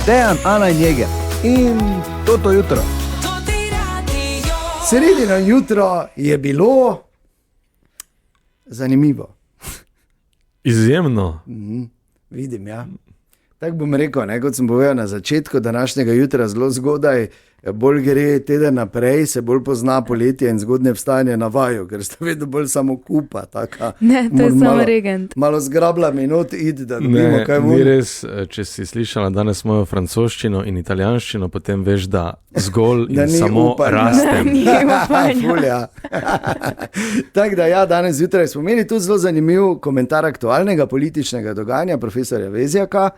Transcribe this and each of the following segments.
Dejan, Ana in Jeger. In to jutro. Sredino jutro je bilo zanimivo. Izjemno. Vidim, ja. Tako bom rekel, ne, kot sem povedal na začetku današnjega jutra, zelo zgodaj, bolj gre teden naprej, se bolj pozna poletje in zgodnje vstajanje na vaju, ker sta vedno bolj samo kupa. Taka, ne, to je samo regent. Malo zgrabla minut, id, da dobimo kaj ni res, če si slišala danes mojo francoščino in italijanščino, potem veš, da zgolj in samo rastem. Ni upanja. Tako da ja, danes zjutraj smo imeli tudi zelo zanimiv komentar aktualnega političnega dogajanja profesorja Vezjaka.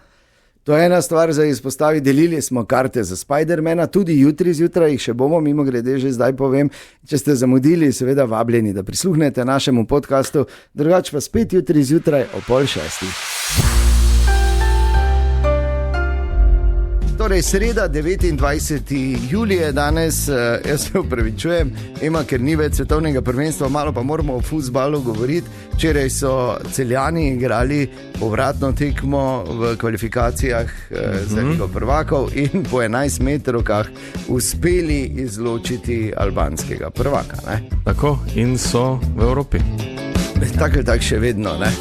To je ena stvar za izpostaviti, delili smo karte za Spidermana, tudi jutri zjutraj jih še bomo, mimo grede že zdaj povem. Če ste zamudili, seveda vabljeni, da prisluhnete našemu podcastu, drugače pa spet jutri zjutraj o 5:30. Torej, sreda, 29. julij je danes, jaz se upravičujem, ker ni več svetovnega prvenstva, malo pa moramo o fuzbalu govoriti. Včeraj so Celjani igrali povratno tekmo v kvalifikacijah za Ligo prvakov in po 11 metrovkah uspeli izločiti albanskega prvaka. Ne? Tako, in so v Evropi. Tako ali tako še vedno, ne?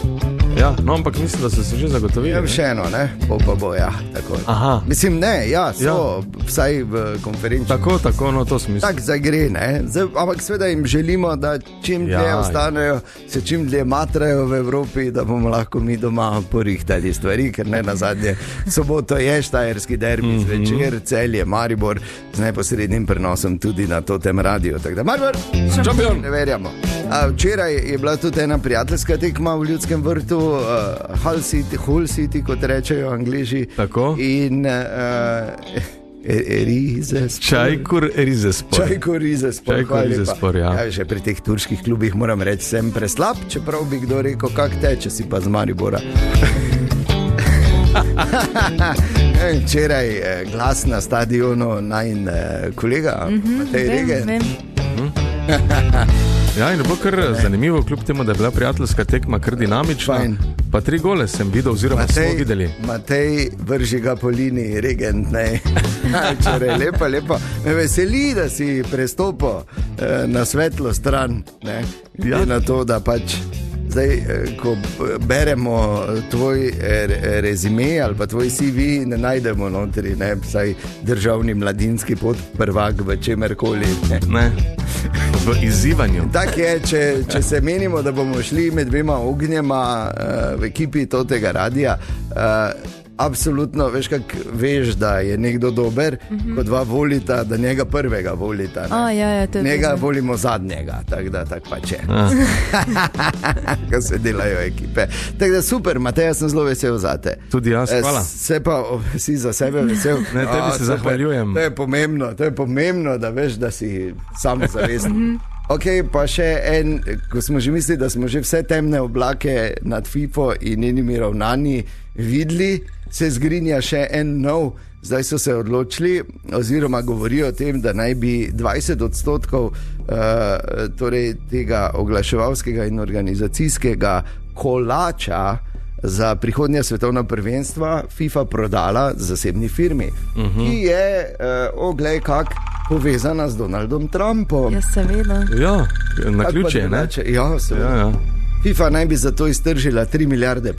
Ja, no, ampak mislim, da so se že zagotovili. Ja, še eno, ne? Pa bo, ja, tako. Aha. Mislim, ne, ja, so, vsaj v konferenci. Tako, no, to smisel. Tako zdaj gre, ne? Zdaj, ampak seveda jim želimo, da čim dlje ostanejo, se čim dlje matrajo v Evropi, da bomo lahko mi doma porihtali stvari, ker ne nazadnje. Soboto je štajerski derbi zvečer, Celje, Maribor, z neposrednim prenosom tudi na Totem radio. Tako da, Maribor, šampion, ne verjamo. Včeraj je bila tudi ena prijateljska tekma v Ljudskem vrtu, Hull City, kot rečejo Angleži. Tako. In Čajkur Rizespor, ja. Ja, že pri teh turških klubih moram reči, sem preslab, čeprav bi kdo rekel, kak teče si pa z Maribora. Včeraj glas na stadionu najin kolega Matej Regen. Ja, in je bilo kar zanimivo, kljub temu, da je bila prijateljska tekma kar dinamična. Pa 3 gole sem videl, oziroma smo videli. Matej, vrži ga po liniji, Regent, ne. Včeraj, lepa. Me veseli, da si prestopil na svetlo stran, ne. Ja. Na to, da pač zdaj, ko beremo tvoj rezime ali pa tvoj CV, ne najdemo notri, ne, vsaj državni mladinski podprvak v čemerkoli. Ne. V izzivanju. Tak je, če se menimo, da bomo šli med dvema ognjema v ekipi tega radija, absolutno, veš, da je nekdo dober, ko dva volita, da njega prvega volita. Njega volimo zadnjega, tako da tak pa če. Ko se delajo ekipe. Tako da super, Mateja, sem zelo vesel zate. Tudi jaz, hvala. Se pa si za sebe vesel. Ne, tebi se zahvaljujem. To je pomembno, da veš, da si samozavesten. Ok, pa še en, ko smo že mislili, da smo že vse temne oblake nad FIFO in njenimi ravnanji videli, se zgrinja še en nov. Zdaj so se odločili, oziroma govorijo o tem, da naj bi 20% torej tega oglaševalskega in organizacijskega kolača za prihodnja svetovna prvenstva FIFA prodala zasebni firmi, ki je, oglej kak, povezana z Donaldom Trumpom. Ja, seveda. Ja, na ključe, ne? Ja, seveda. Ja. FIFA naj bi zato iztržila 3,5 milijarde.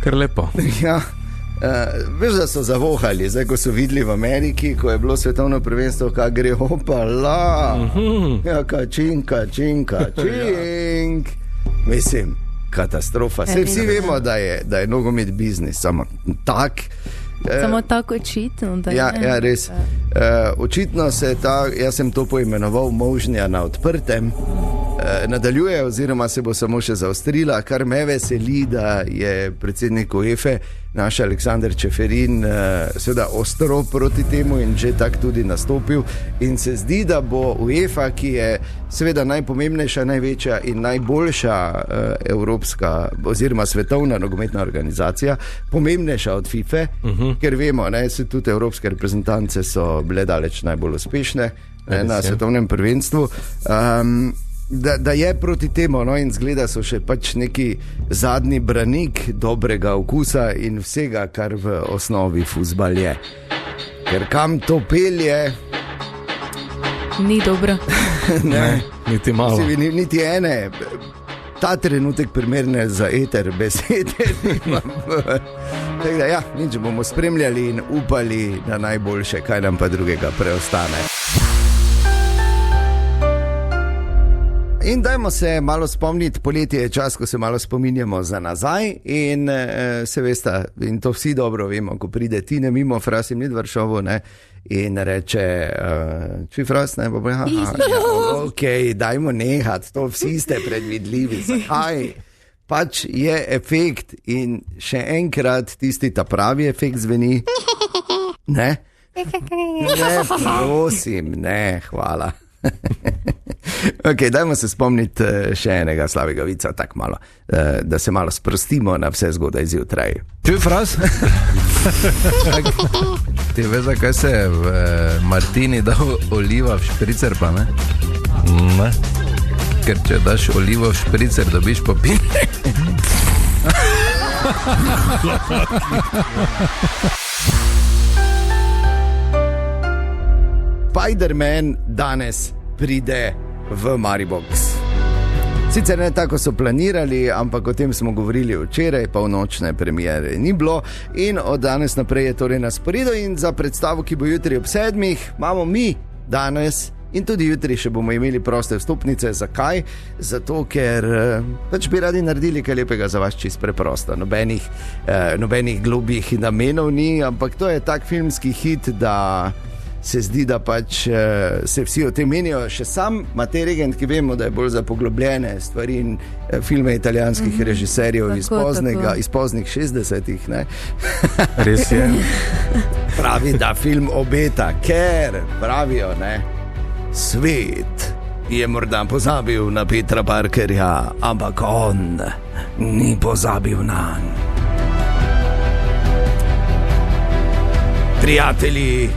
Kar lepo. Ja. Veš, da so zavohali, zdaj ko so videli v Ameriki, ko je bilo svetovno prvenstvo, kaj gre, opala, ja, čink. Mislim, katastrofa. Vsi vemo, da je nogomet biznis, samo tak. Samo tako očitno, da je. Ja, res. Očitno se jaz sem to poimenoval možnja na odprtem, nadaljuje oziroma se bo samo še zaostrila, kar me veseli, da je predsednik UEFA, naš Aleksander Čeferin, seveda ostro proti temu in že tak tudi nastopil, in se zdi, da bo UEFA, ki je seveda najpomembnejša, največja in najboljša evropska oziroma svetovna nogometna organizacija, pomembnejša od FIFA, ker vemo, ne, se tudi evropske reprezentance so bile daleč najbolj uspešne na svetovnem prvenstvu. da je proti temu, no, in zgleda so še pač neki zadnji branik dobrega okusa in vsega, kar v osnovi fuzbal je. Ker kam to pelje, ni dobro. Ne, niti malo. Niti ene. Ta trenutek primerne za eter besede. Tako da, ja, nič bomo spremljali in upali na najboljše, kaj nam pa drugega preostane. In dajmo se malo spomniti, poletje je čas, ko se malo spominjamo za nazaj in se veste, in to vsi dobro vemo, ko pride Tine mimo Frasim Nidvaršovu, ne, in reče, či Fras, ne, bo ja, ok, dajmo nehat, to vsi ste predvidljivi, zakaj? Pač je efekt in še enkrat tisti ta pravi efekt zveni, ne, prosim, ne, hvala. Ok, dajmo se spomniti še enega slavega vica, tako malo, da se malo sprostimo na vse zgodaj zjutraj. Čuj, Fras? Ti veš, zakaj se je v Martini dal oliva v špricer, pa ne? Ne. Ker če daš olivo v špricer, dobiš popine. Spider-Man danes pride v Maribox. Sicer ne tako so planirali, ampak o tem smo govorili včeraj, polnočne premiere ni bilo in od danes naprej je torej na sporedu in za predstavo, ki bo jutri ob 7, imamo mi danes in tudi jutri še bomo imeli proste vstopnice. Zakaj? Zato, ker pač bi radi naredili kaj lepega za vas, čisto preprosto. Nobenih globih namenov ni, ampak to je tak filmski hit, da se zdi, da pač se vsi o tem menijo. Še sam Matej Regent, ki vemo, da je bolj za poglobljene stvari in filme italijanskih režiserjev iz poznih 60-ih, ne? Res je. Pravi, da film obeta, ker pravijo, ne, svet je morda pozabil na Petra Parkerja, ampak on ni pozabil nanj. Prijatelji,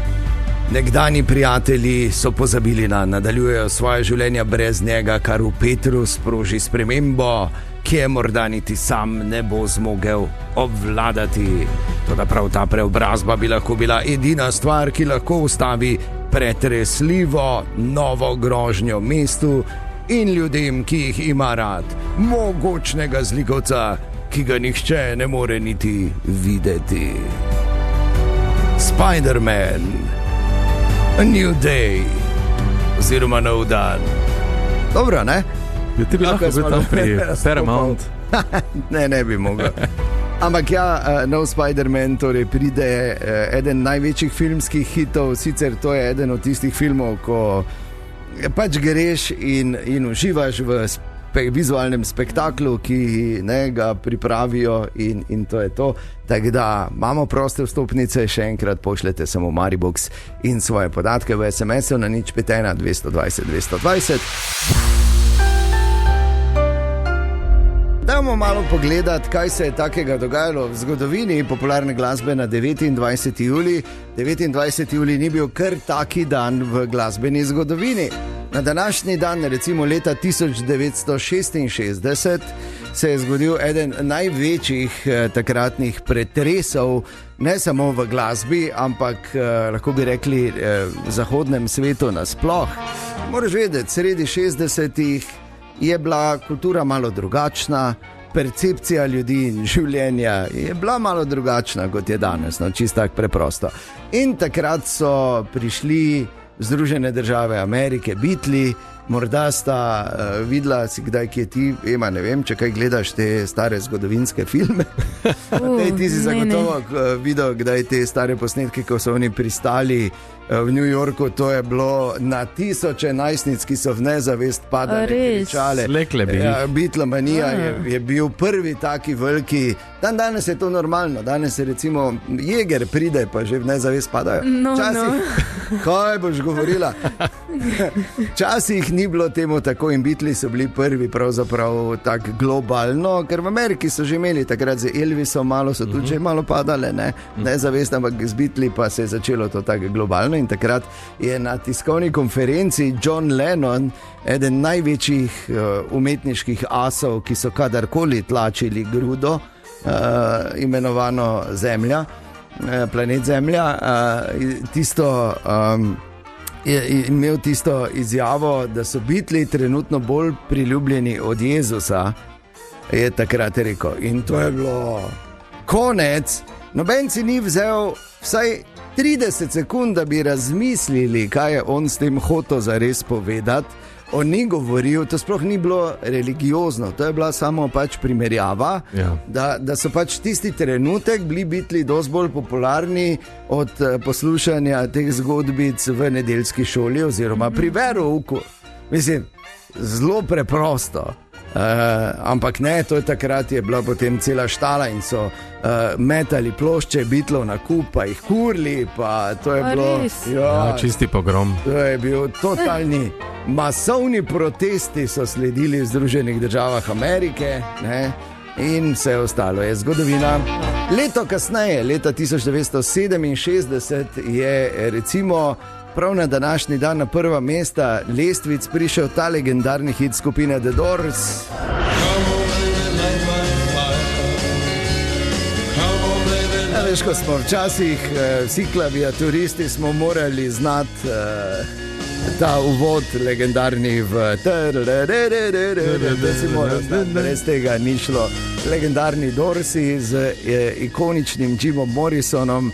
nekdani prijatelji so pozabili na, nadaljujejo svoje življenja brez njega, kar v Petru sproži spremembo, ki je morda niti sam ne bo zmogel obvladati. Toda prav ta preobrazba bi lahko bila edina stvar, ki lahko ustavi pretresljivo novo grožnjo mestu in ljudem, ki jih ima rad, mogočnega zlikovca, ki ga nihče ne more niti videti. Spider-Man, a new day, oziroma nov dan. Dobro, ne? Ja, ti bi lahko bil tam pri Paramount. Ne bi mogel. Ampak ja, nov Spider-Man torej pride, eden največjih filmskih hitov, sicer to je eden od tistih filmov, ko pač greš in uživaš v vizualnem spektaklu, ki ne, ga pripravijo in to je to. Tako da imamo proste vstopnice, še enkrat pošljete samo Maribox in svoje podatke v SMS-u na 051 220 220. Dajmo malo pogledati, kaj se je takega dogajalo v zgodovini popularne glasbe na 29. julij. 29. julij ni bil kar taki dan v glasbeni zgodovini. Na današnji dan, recimo leta 1966, se je zgodil eden največjih takratnih pretresov, ne samo v glasbi, ampak lahko bi rekli v zahodnem svetu nasploh. Moraš vedeti, sredi 60-ih je bila kultura malo drugačna, percepcija ljudi in življenja je bila malo drugačna, kot je danes, no, čisto tako preprosto. In takrat so prišli Združene države Amerike, Beatli, morda sta videla, si kdaj, kje ti, Ema, ne vem, če kaj gledaš te stare zgodovinske filme. Ti si zagotovo videl, kdaj te stare posnetke, ko so oni pristali v New Yorku, to je bilo na tisoče najstnic, ki so v nezavest padali, kričale. Beatlemanija je bil prvi taki veliki. Danes je to normalno, danes je recimo Jeger pride, pa že v nezavest padajo. Kaj boš govorila? Včasih ni bilo temu tako in Beatli so bili prvi pravzaprav tako globalno, ker v Ameriki so že imeli takrat z Elvisom, malo so tudi že malo padale, ne zavest, ampak z Beatli pa se je začelo to tako globalno in takrat je na tiskovni konferenci John Lennon, eden največjih umetniških asov, ki so kadarkoli tlačili grudo, imenovano Zemlja, planet Zemlja, je imel tisto izjavo, da so Beatli trenutno bolj priljubljeni od Jezusa, je takrat rekel. In to je bilo konec. Noben si ni vzel vsaj 30 sekund, da bi razmislili, kaj je on s tem hotel zares povedati. On ni govoril, to sploh ni bilo religiozno, to je bila samo pač primerjava, da so pač tisti trenutek bili Beatli dosti bolj popularni od poslušanja teh zgodbic v nedeljski šoli oziroma pri verouku. Mislim, zelo preprosto. Ampak ne, to je takrat je bila potem cela štala in so metali plošče Beatlov na kup, pa jih kurli, pa to je bilo čisti pogrom. To je bil totalni masovni protesti so sledili v Združenih državah Amerike, ne? In vse ostalo je zgodovina. Leto kasneje, leta 1967 je recimo prav na današnji dan na prva mesta lestvic prišel ta legendarni hit skupine The Doors. Veš, ko smo včasih vsi klaviaturisti smo morali znati ta uvod legendarni v da si moral znati, brez tega ni šlo. Legendarni Dorsi z ikoničnim Jimom Morrisonom,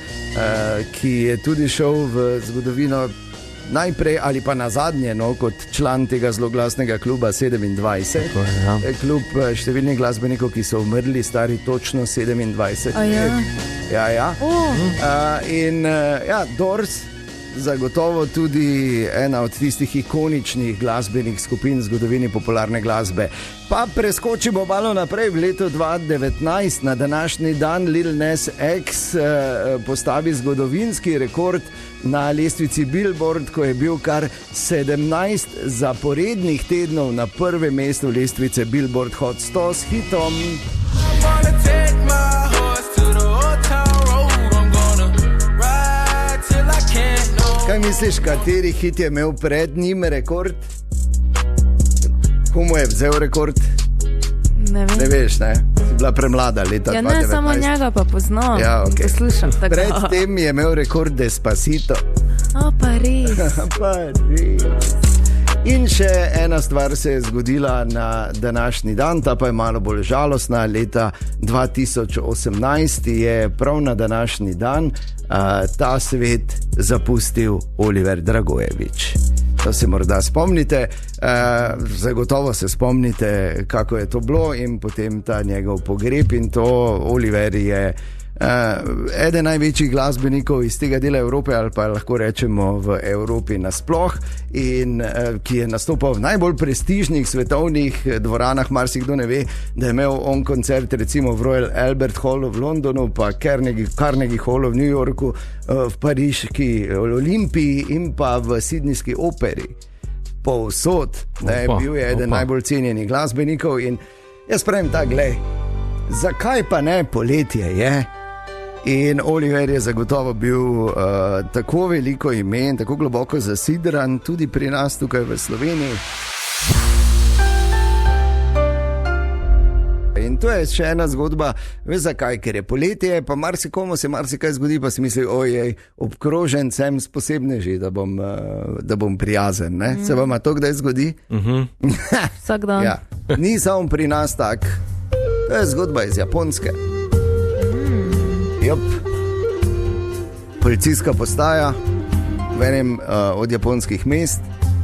ki je tudi šel v zgodovino najprej ali pa nazadnje, kot član tega zloglasnega kluba 27. Klub številnih glasbenikov, ki so umrli stari točno 27. Doors zagotovo tudi ena od tistih ikoničnih glasbenih skupin v zgodovini popularne glasbe. Pa preskočimo malo naprej v leto 2019, na današnji dan Lil Nas X postavi zgodovinski rekord na lestvici Billboard, ko je bil kar 17 zaporednih tednov na prvem mestu lestvice Billboard Hot 100 s hitom Kaj misliš, kateri hit je imel pred njim rekord? Komu je vzel rekord? Ne vem. Ne veš, ne? Si bila premlada leta 2019. Ne, samo njega pa poznam. Poslušam. Pred tem je imel rekord Despacito. Pa res. In še ena stvar se je zgodila na današnji dan, ta pa je malo bolj žalostna. Leta 2018 je prav na današnji dan ta svet zapustil Oliver Dragojević. To se morda spomnite, zagotovo se spomnite, kako je to bilo in potem ta njegov pogreb. In to Oliver je eden največjih glasbenikov iz tega dela Evrope, ali pa lahko rečemo v Evropi nasploh, in ki je nastopal v najbolj prestižnih svetovnih dvoranah. Marsikdo ne ve, da je imel on koncert recimo v Royal Albert Hallu v Londonu, pa Carnegie Hallu v New Yorku, v pariški Olimpiji in pa v sydneyski operi. Povsod, bil je eden najbolj cenjenih glasbenikov. In jaz pravim tak, glej, zakaj pa ne, poletje je? In Oliver je zagotovo bil tako veliko ime in tako globoko zasidran tudi pri nas tukaj v Sloveniji. In to je še ena zgodba, veš zakaj, ker je poletje, pa marsikomu se marsikaj zgodi, pa si misli, ojej, obkrožen sem s posebneži, da bom prijazen, ne? Se vam to kdaj zgodi? Vsak dan. Ja. Ni samo pri nas tak, to je zgodba iz Japonske. Policijska postaja v enem od japonskih mest,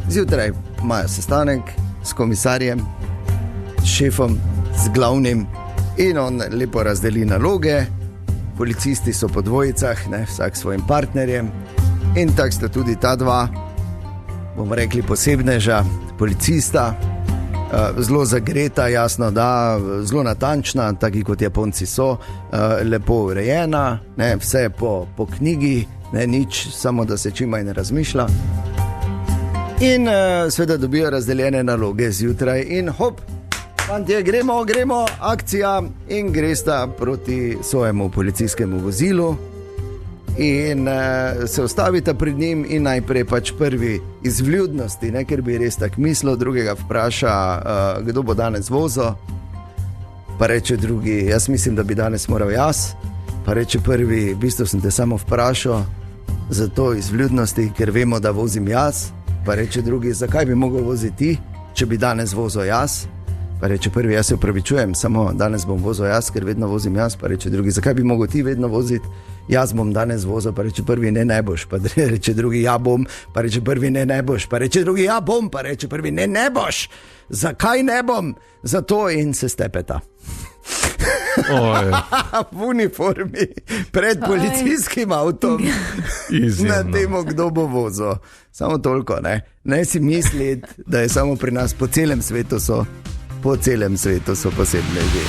zjutraj imajo sestanek s komisarjem, s šefom, z glavnim, in on lepo razdeli naloge. Policisti so po dvojicah, ne, vsak s svojim partnerjem, in tako sta tudi ta dva, bomo rekli, posebneža policista. Zelo zagreta, jasno, da, zelo natančna, taki kot Japonci so, lepo urejena, ne, vse po knjigi, ne, nič, samo da se čim manj razmišlja. In seveda dobijo razdeljene naloge zjutraj in hop, fantje, gremo, akcija, in gresta proti svojemu policijskemu vozilu. in se ustavita pred njim in najprej pač prvi iz vljudnosti, ne, ker bi res tako mislil, drugega vpraša, kdo bo danes vozil, pa reče drugi, jaz mislim, da bi danes moral jaz, pa reče prvi, v bistvu sem te samo vprašal, zato iz vljudnosti, ker vemo, da vozim jaz, pa reče drugi, zakaj bi mogel voziti ti, če bi danes vozil jaz, pa reče prvi, jaz se upravičujem, samo danes bom vozil jaz, ker vedno vozim jaz, pa reče drugi, zakaj bi mogel ti vedno voziti, jaz bom danes vozil, pa reče prvi, ne boš, pa reče drugi, ja bom, pa reče prvi, ne boš, pa reče drugi, ja bom, pa reče prvi, ne boš, zakaj ne bom, zato in se stepeta. V uniformi pred policijskim avtom na temo, kdo bo vozil. Samo toliko, ne si misliti, da je samo pri nas, po celem svetu so posebne ljudje.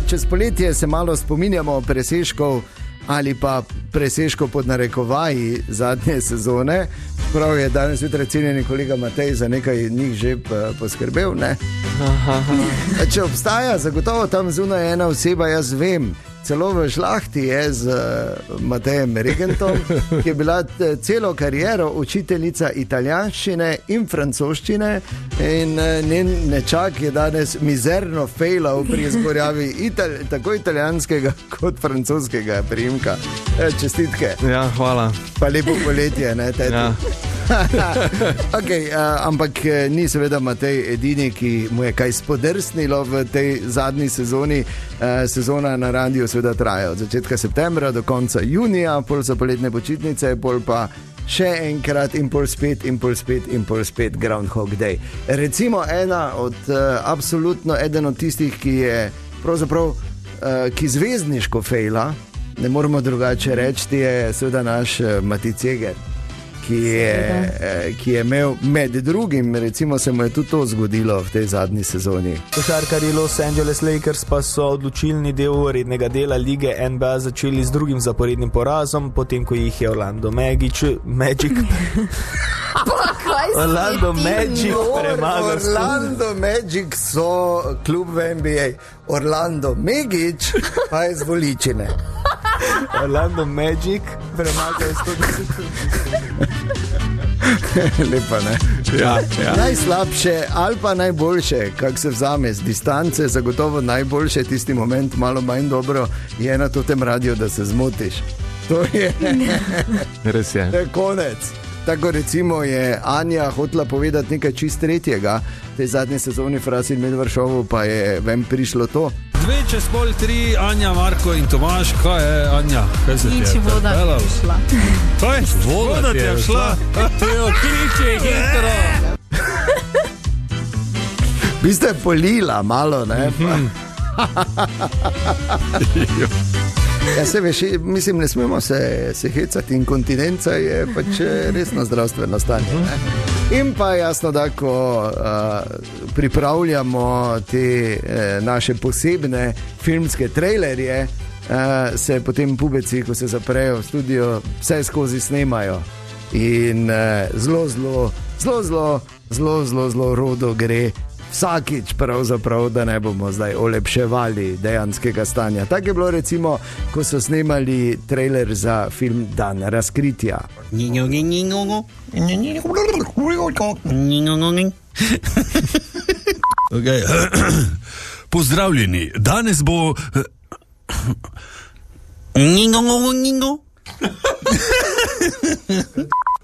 Čez poletje se malo spominjamo presežkov ali pa presežkov pod narekovaji zadnje sezone. Prav je danes jutraj cenjeni kolega Matej za nekaj njih že poskrbel, ne? Če obstaja, zagotovo tam zunaj ena oseba, jaz vem, celo v žlahti je z Matejem Regentom, ki je bila celo kariero učiteljica italijanščine in francoščine in njen nečak je danes mizerno fejlal pri izgovorjavi tako italijanskega kot francoskega priimka. Čestitke. Ja, hvala. Pa lepo poletje, ne, teti? Ja. Okay, ampak ni seveda Matej edini, ki mu je kaj spodrsnilo v tej zadnji sezoni. Sezona na radiju seveda traja od začetka septembra do konca junija, pol so poletne počitnice, pol pa še enkrat in pol spet Groundhog Day. Recimo absolutno eden od tistih, ki je pravzaprav ki zvezdniško fejla, ne moramo drugače reči, je seveda naš Mati Ceger, ki je imel med drugim, recimo se mu je tudi to zgodilo v tej zadnji sezoni. Košarkarji Los Angeles Lakers pa so odločilni del rednega dela lige NBA začeli z drugim zaporednim porazom, potem ko jih je Orlando Magic premagal. Orlando Magic so klub v NBA, Orlando Magic pa je z Voličine. Orlando Magic premagal 110. Lepa, ne? Ja. Najslabše ali pa najboljše, kak se vzame z distance, zagotovo najboljše, tisti moment malo manj dobro je na tem radiju, da se zmotiš. To je res je. To je konec. Tako recimo je Anja hotela povedati nekaj čist tretjega, tej zadnji sezoni Frasin Medvršovu pa je vem prišlo to. 2:30, Anja, Marko in Tomaš, kaj je Anja? Kaj se ti je? Nič, voda je šla. Kaj? Voda ti je šla? Kliče, hitro. Vi ste polila malo, ne? Ja, se veš, mislim, ne smemo se hecati, inkontinenca je pač resno zdravstveno stanje, ne? In pa jasno, da ko pripravljamo te naše posebne filmske trailerje, se potem pubeci, ko se zaprejo v studio, vse skozi snemajo in zelo rodo gre vsakič pravzaprav, da ne bomo zdaj olepševali dejanskega stanja. Tako je bilo recimo, ko so snemali trailer za film Dan razkritja. Okay. Pozdravljeni, danes bo...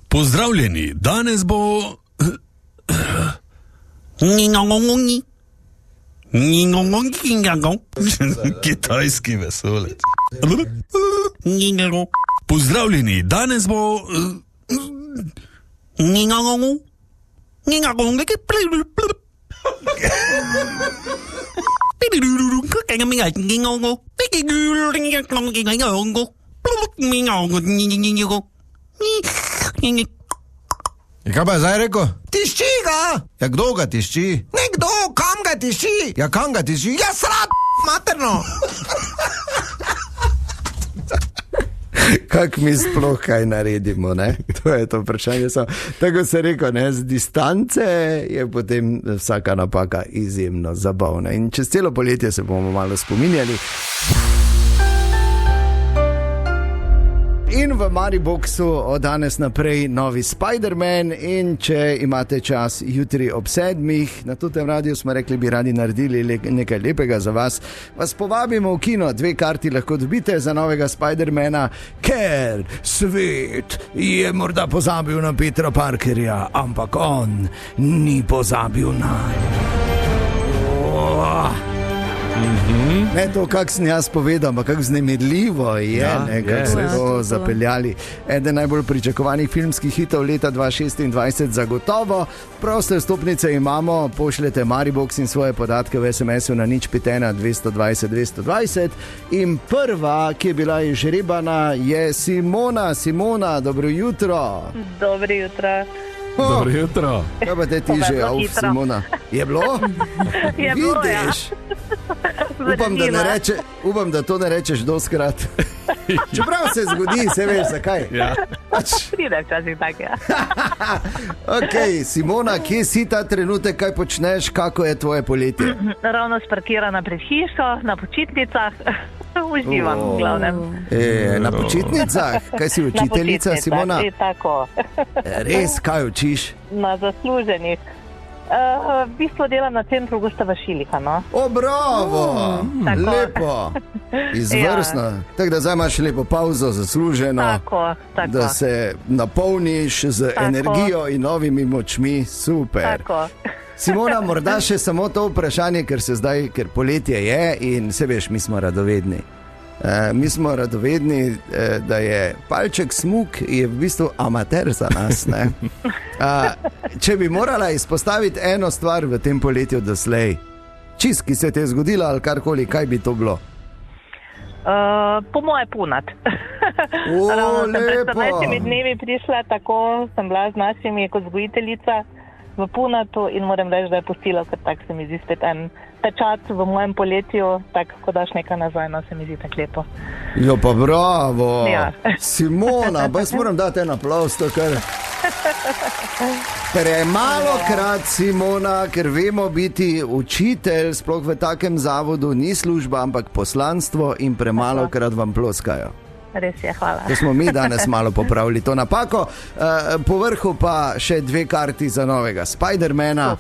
Pozdravljeni, danes bo... Kitajski vesolec. Pozdravljeni, danes bo... Kaj pa je zdaj rekel? Tišči ga! Ja, kdo ga tišči? Nekdo, kam ga tišči? Ja, kam ga tišči? Ja, srad, materno! Kak mi sploh kaj naredimo, ne? To je to vprašanje. Tako se rekel, ne? Z distance je potem vsaka napaka izjemno zabavna. In čez celo poletje se bomo malo spominjali. In v Mariboxu od danes naprej novi Spider-Man in če imate čas jutri ob 7, na tem radiju smo rekli, bi radi naredili nekaj lepega za vas. Vas povabimo v kino, 2 karti lahko dobite za novega Spider-mana, ker svet je morda pozabil na Petra Parkerja, ampak on ni pozabil na... Ne to, kak sem jaz povedal, ampak kako vznemirljivo je, kako so to zapeljali. Eden najbolj pričakovanih filmskih hitov leta 2026 zagotovo. Proste vstopnice imamo, pošljete Maribox in svoje podatke v SMS-u na 051 220 220. In prva, ki je bila izžrebana, je Simona. Simona, dobro jutro. Dobro jutro. Dobro jutro. Kaj pa te ti že, Simona? Je bilo? Je bilo, vidiš? Upam, da to ne rečeš doskrat. Čeprav se zgodi, se veš zakaj. Ja. Pride včasih tak, ja. Ok, Simona, kje si ta trenutek, kaj počneš, kako je tvoje poletje? Ravno sparkirana pred hišo, na počitnicah. Uživam v glavnem. Na počitnicah? Kaj si učiteljica, Simona? Tako. Res, kaj učiš? Na zasluženih. V bistvu delam na centru Gustava Šiliha, no. O, bravo! Lepo! Izvrstno. Ja. Tako da zdaj imaš lepo pauzo, zasluženo. Tako. Da se napolniš z energijo in novimi močmi. Super. Tako. Simona, morda še samo to vprašanje, ker poletje je in se veš, mi smo radovedni. Mi smo radovedni, da je palček smuk je v bistvu amater za nas. Ne? Če bi morala izpostaviti eno stvar v tem poletju doslej, čist, ki se ti je zgodila ali karkoli, kaj bi to bilo? Po moje punat. Lepo. Pred 14 dnevi prišla, tako sem bila z našimi kot vzgojiteljica v punatu in moram reči, da je pustila, ker tak se mi zdi spet en pečat v mojem poletju, tako ko daš nekaj nazaj, no se mi zdi tako lepo. Jo pa bravo, ja. Simona, pa jaz moram dati en aplauz, to kar premalokrat, Simona, ker vemo biti učitelj, sploh v takem zavodu ni služba, ampak poslanstvo in premalokrat vam ploskajo. Res je, hvala. To smo mi danes malo popravili to napako. Po vrhu pa še 2 karti za novega Spider-mana.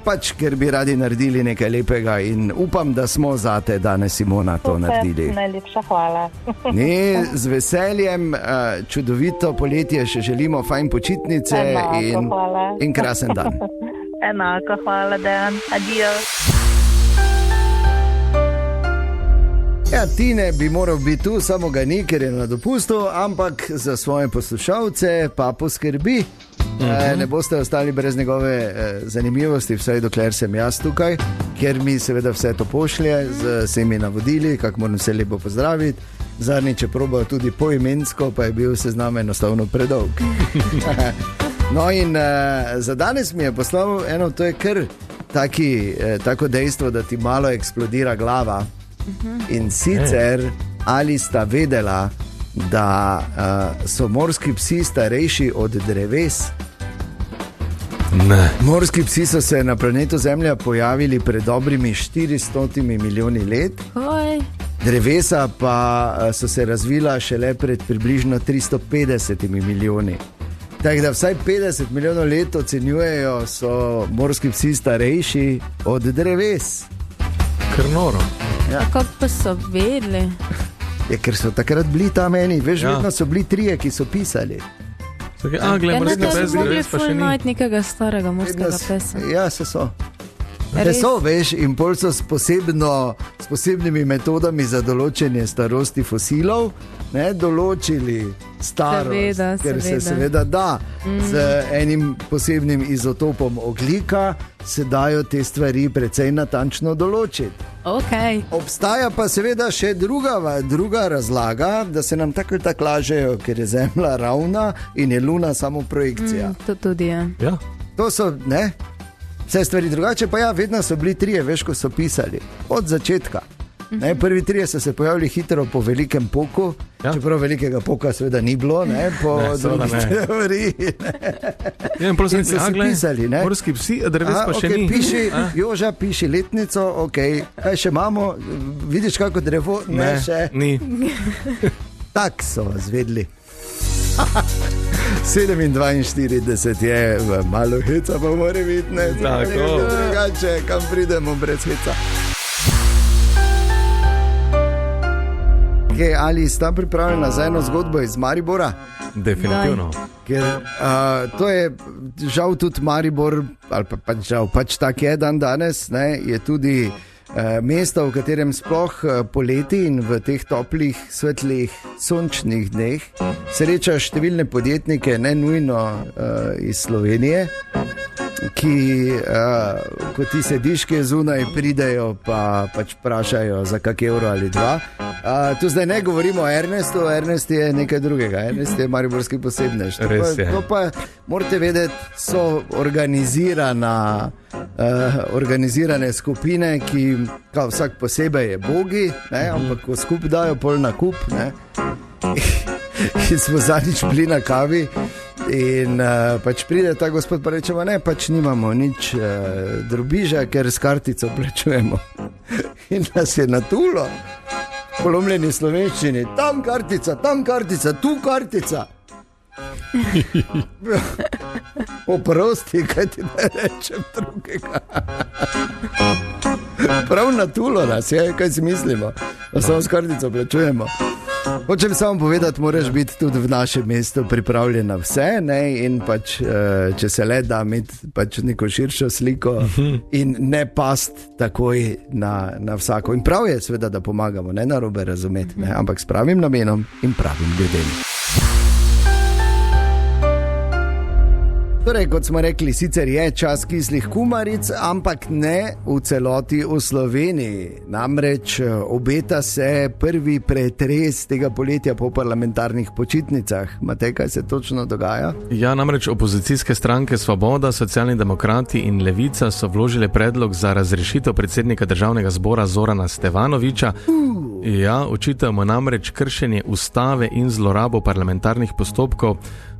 Pač, ker bi radi naredili nekaj lepega in upam, da smo zate danes, Simona, to naredili. Najlepša hvala. Z veseljem, čudovito poletje, še želimo fajn počitnice. Enako, in krasen dan. Enako, hvala, Dejan. Adijo. Ja, Tine bi moral biti tu, samo ga ni, ker je na dopustu, ampak za svoje poslušalce pa poskrbi. Ne boste ostali brez njegove zanimivosti, vsaj dokler sem jaz tukaj, ker mi seveda vse to pošlje z vsemi navodili, kako moram se lepo pozdraviti. Zadnjič je probal tudi poimensko, pa je bil seznam enostavno predolg. No in za danes mi je poslal eno, to je kar tako dejstvo, da ti malo eksplodira glava. In sicer, ali sta vedela, da so morski psi starejši od dreves? Ne. Morski psi so se na planetu Zemlja pojavili pred dobrimi 400 milijoni let. Drevesa pa so se razvila šele pred približno 350 milijoni. Tako da vsaj 50 milijonov let ocenjujejo, so morski psi starejši od dreves. Kar noro. Ja. Kako pa so vedeli? Ja, ker so takrat bili tam eni, veš, vedno so bili 3, ki so pisali. Glej, morski pes, dreves pa še ni. Najti nekega starega morskega pesa. Ja, se so. Veš, in pol so s posebnimi metodami za določenje starosti fosilov določili starost, ker se seveda da z enim posebnim izotopom ogljika se dajo te stvari precej natančno določiti. Okay. Obstaja pa seveda še druga razlaga, da se nam tako lažejo, ker je Zemlja ravna in je Luna samo projekcija. To tudi je. Ja. To so, vse stvari drugače, pa ja, vedno so bili 3, veš, ko so pisali, od začetka. Prvi 3 so se pojavili hitro po velikem poku, čeprav velikega poka seveda ni bilo, po drugih teoriji. In prosim, so se pisali. Morski psi, dreves pa še ni. Joža, piši letnico, kaj še imamo, vidiš kako drevo? Ne, še. Ni. Tak so zvedli. 7:42 je, malo heca pa mora biti, ne? Tako. Drugače, kam pridemo brez heca. Ali sta pripravljena za eno zgodbo iz Maribora? Definitivno. Ker to je žal tudi Maribor, ali pa žal, pač tak je dan danes, ne, je tudi mesto, v katerem sploh poleti in v teh toplih, svetlih, sončnih dneh srečaš številne podjetnike, ne nujno iz Slovenije, ki, ko ti sediš kje zunaj, pridejo pa pač vprašajo za kak evro ali dva. Tu zdaj ne govorimo o Ernestu, Ernest je nekaj drugega, Ernest je mariborski posebnež. To pa morate vedeti, so organizirane skupine, ki kao, vsak posebej je bogi, ne, ampak ko skupaj dajo pol na kup, ne. In smo zadnjič bili na kavi in pač pride ta gospod pa rečemo, ne, pač nimamo nič drobiža, ker s kartico plačujemo. In nas je natulo, polomljeni slovenščini, tam kartica, tu kartica. Oprosti, kaj ti ne rečem drugega. Prav natulo nas je, kaj si mislimo, da samo s kartico plačujemo. Hočem samo povedati, moraš biti tudi v našem mestu pripravljen na vse, ne? In pač, če se le da imeti pač neko širšo sliko in ne past takoj na vsako. In prav je seveda, da pomagamo, ne narobe razumeti, ne? Ampak s pravim namenom in pravim ljudem. Torej, kot smo rekli, sicer je čas kislih kumaric, ampak ne v celoti v Sloveniji. Namreč obeta se prvi pretres tega poletja po parlamentarnih počitnicah. Matej, kaj se točno dogaja? Ja, namreč opozicijske stranke Svoboda, Socialni demokrati in Levica so vložile predlog za razrešitev predsednika Državnega zbora Zorana Stevanovića. Ja, očitamo namreč kršenje ustave in zlorabo parlamentarnih postopkov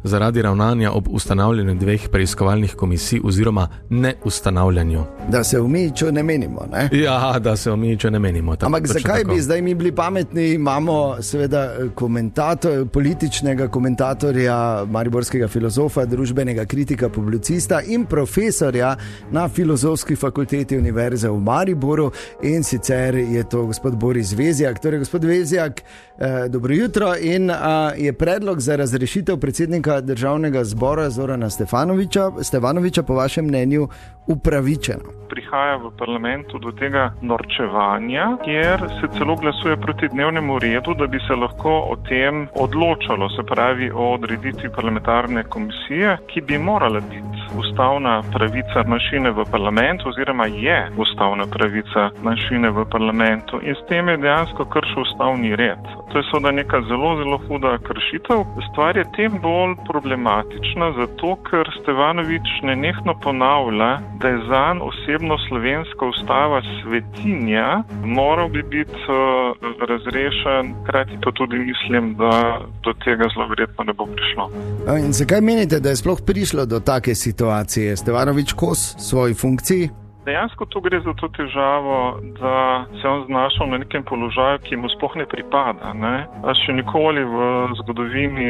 zaradi ravnanja ob ustanavljanju dveh preiskovalnih komisij oziroma neustanavljanju. Da se umiji, če ne menimo, ne? Ja, da se umiji, če ne menimo. Ampak zakaj bi zdaj mi bili pametni? Imamo seveda političnega komentatorja, mariborskega filozofa, družbenega kritika, publicista in profesorja na Filozofski fakulteti Univerze v Mariboru, in sicer je to gospod Boris Vezjak. Torej, gospod Vezjak, dobro jutro, in je predlog za razrešitev predsednika Državnega zbora Zorana Stevanovića po vašem mnenju upravičeno? Prihaja v parlamentu do tega norčevanja, kjer se celo glasuje proti dnevnemu redu, da bi se lahko o tem odločalo, se pravi o odreditvi parlamentarne komisije, ki bi morala biti ustavna pravica manjšine v parlamentu oziroma je ustavna pravica manjšine v parlamentu, in s tem je dejansko kršil ustavni red. To je seveda neka zelo, zelo huda kršitev. Stvar je tem bolj problematična, zato ker Stevanović nenehno ponavlja, da je zanj osebno slovenska ustava svetinja, moral bi biti razrešen, hkrati pa tudi mislim, da do tega zelo verjetno ne bo prišlo. In zakaj menite, da je sploh prišlo do take situacije? Stevanović kos svoji funkciji? Dejansko tu gre za to težavo, da se on znašel na nekem položaju, ki mu sploh ne pripada, ne? A še nikoli v zgodovini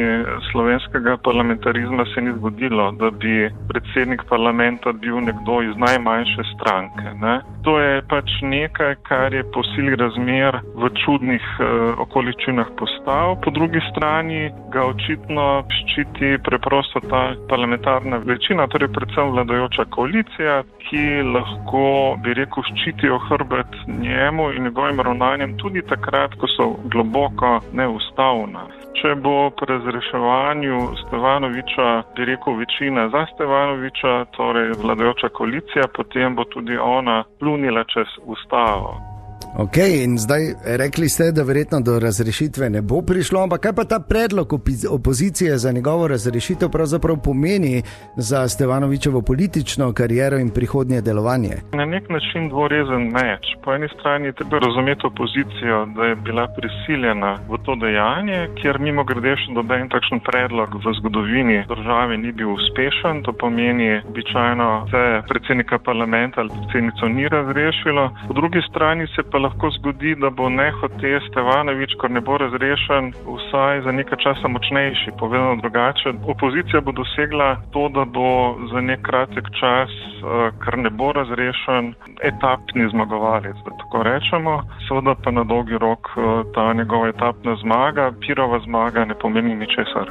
slovenskega parlamentarizma se ni zgodilo, da bi predsednik parlamenta bil nekdo iz najmanjše stranke, ne? To je pač nekaj, kar je po sili razmer v čudnih okoliščinah postal. Po drugi strani ga očitno ščiti preprosto ta parlamentarna večina, torej predvsem vladajoča koalicija, ki lahko, bi rekel, ščitijo hrbet njemu in njegovim ravnanjem tudi takrat, ko so globoko neustavna. Če bo pri razreševanju Stevanovića, bi rekel, večina za Stevanovića, torej vladajoča koalicija, potem bo tudi ona plunila čez ustavo. Ok, in zdaj rekli ste, da verjetno do razrešitve ne bo prišlo, ampak kaj pa ta predlog opozicije za njegovo razrešitev pravzaprav pomeni za Stevanovićevo politično kariero in prihodnje delovanje? Na nek način dvorezen meč. Po eni strani treba razumeti opozicijo, da je bila prisiljena v to dejanje, kjer mimogrede še noben takšen predlog v zgodovini države ni bil uspešen. To pomeni, običajno se predsednika parlamenta ali predsednico ni razrešilo. Po drugi strani se pa pa lahko zgodi, da bo nehote Stevanović, ko ne bo razrešen, vsaj za nekaj časa močnejši. Povedano drugače, opozicija bo dosegla to, da bo za nek kratek čas, ker ne bo razrešen, etapni zmagovalec, da tako rečemo. Seveda pa na dolgi rok ta njegova etapna zmaga, Pirova zmaga ne pomeni ničesar.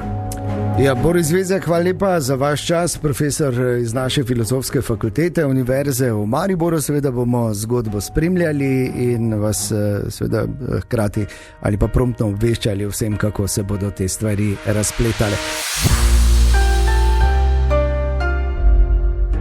Ja, Boris Vezjak, hvala lepa za vaš čas, profesor iz naše filozofske fakultete Univerze v Mariboru. Seveda bomo zgodbo spremljali in vas seveda hkrati ali pa promptno obveščali o vsem, kako se bodo te stvari razpletale.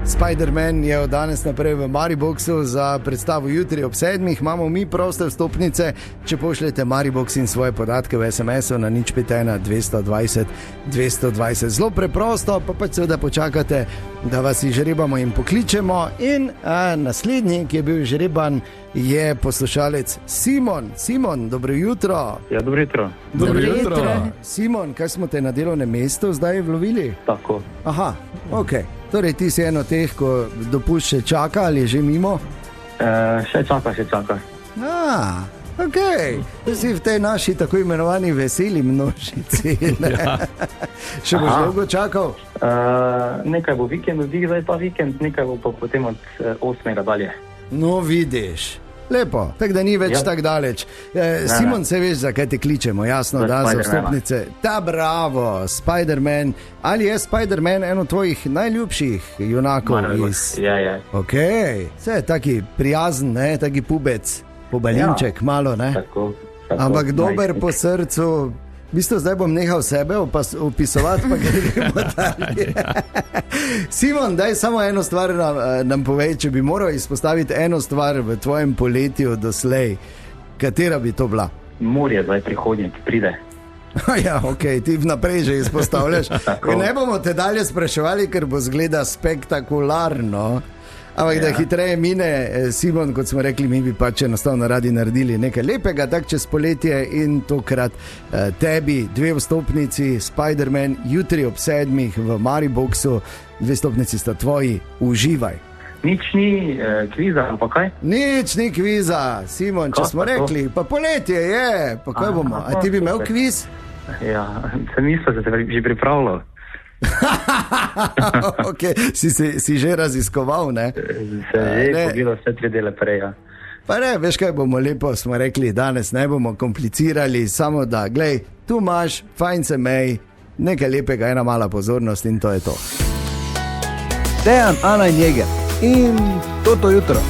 Spider-Man je od danes naprej v Mariboxu za predstavo jutri ob 7. Imamo mi proste vstopnice, če pošljete Maribox in svoje podatke v SMS-u na 051 220 220. Zelo preprosto, pa pač seveda počakate, da vas izžrebamo in pokličemo. In naslednji, ki je bil izžreban, je poslušalec Simon. Simon, dobro jutro. Ja, dobro jutro. Dobro jutro. Simon, kaj smo te na delovnem mestu zdaj vlovili? Tako. Aha, ok. Torej, ti si eno teh, ko dopust še čaka ali je že mimo? Še čaka. Ok. Si v tej naši tako imenovani veseli množici. Ja. Še boš dolgo čakal? Nekaj bo vikend, zdaj pa vikend, nekaj bo pa potem od 8. dalje. No, vidiš. Lepo, tako da ni več tako daleč. Simon, se veš, zakaj te kličemo, jasno, da za vstopnice. Ta bravo, Spider-Man. Ali je Spider-Man eno tvojih najljubših junakov iz... Je. Ok, vse je taki prijazen, ne, taki pubec, pobalinček, malo, ne? Tako. Ampak dober po srcu. V bistvu zdaj bom nehal sebe opisovati, pa gremo dalje. Simon, daj samo eno stvar nam povej, če bi moral izpostaviti eno stvar v tvojem poletju doslej, katera bi to bila? Morje zdaj prihodnje, ki pride. Ja, ok, ti vnaprej že izpostavljaš. Ne bomo te dalje spraševali, ker bo zgleda spektakularno. Ampak da hitreje mine, Simon, kot smo rekli, mi bi pač enostavno radi naredili nekaj lepega, tak čez poletje in tokrat tebi 2 vstopnici, Spider-Man, jutri ob 7. v Mariboxu, 2 vstopnici sta tvoji, uživaj. Nič ni kviza, pa kaj? Nič ni kviza, Simon, če smo rekli, pa poletje je, pa kaj bomo, a ti bi imel kviz? Ja, sem mislil, da se že pripravljal. Ok, si že raziskoval, ne? Se že pogledal vse 3 dele prej, ja. Pa ne, veš kaj bomo lepo, smo rekli, danes ne bomo komplicirali, samo da, glej, tu imaš, fajn se mej, nekaj lepega, ena mala pozornost in to je to. Dejan, Ana in Jeger in Toto jutro.